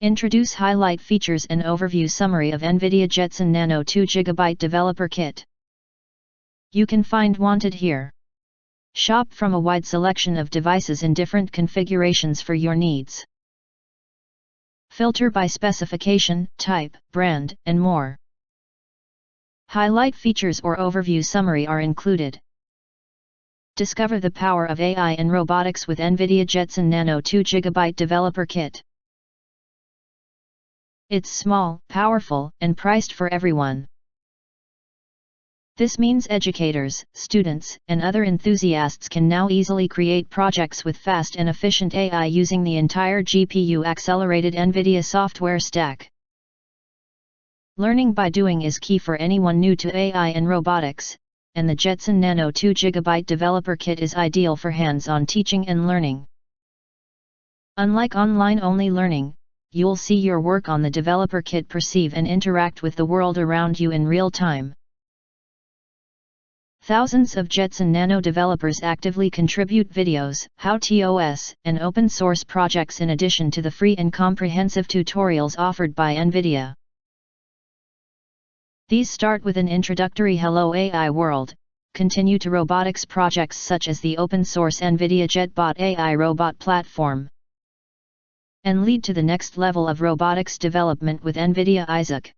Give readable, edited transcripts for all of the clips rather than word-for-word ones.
Introduce highlight features and overview summary of NVIDIA Jetson Nano 2GB Developer Kit. You can find wanted here. Shop from a wide selection of devices in different configurations for your needs. Filter by specification, type, brand, and more. Highlight features or overview summary are included. Discover the power of AI and robotics with NVIDIA Jetson Nano 2GB Developer Kit. It's small, powerful, and priced for everyone. This means educators, students, and other enthusiasts can now easily create projects with fast and efficient AI using the entire GPU-accelerated NVIDIA software stack. Learning by doing is key for anyone new to AI and robotics, and the Jetson Nano 2GB Developer Kit is ideal for hands-on teaching and learning. Unlike online-only learning, you'll see your work on the Developer Kit, perceive and interact with the world around you in real time. Thousands of Jetson Nano developers actively contribute videos, how-tos, and open-source projects in addition to the free and comprehensive tutorials offered by NVIDIA. These start with an introductory Hello AI World, continue to robotics projects such as the open-source NVIDIA JetBot AI robot platform, and lead to the next level of robotics development with NVIDIA Isaac.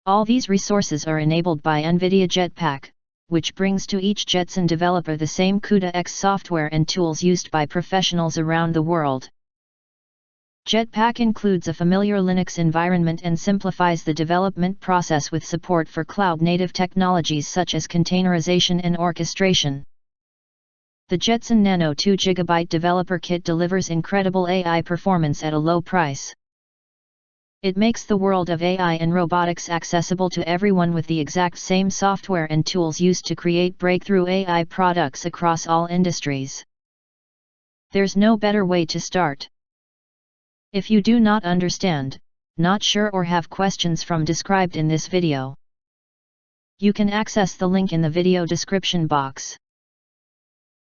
All these resources are enabled by NVIDIA Jetpack, which brings to each Jetson developer the same CUDA-X software and tools used by professionals around the world. Jetpack includes a familiar Linux environment and simplifies the development process with support for cloud-native technologies such as containerization and orchestration. The Jetson Nano 2GB Developer Kit delivers incredible AI performance at a low price. It makes the world of AI and robotics accessible to everyone with the exact same software and tools used to create breakthrough AI products across all industries. There's no better way to start. If you do not understand, not sure, or have questions from described in this video, you can access the link in the video description box.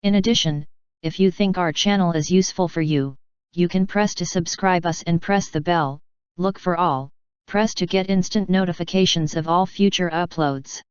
In addition, if you think our channel is useful for you, you can press to subscribe us and press the bell, look for all, press to get instant notifications of all future uploads.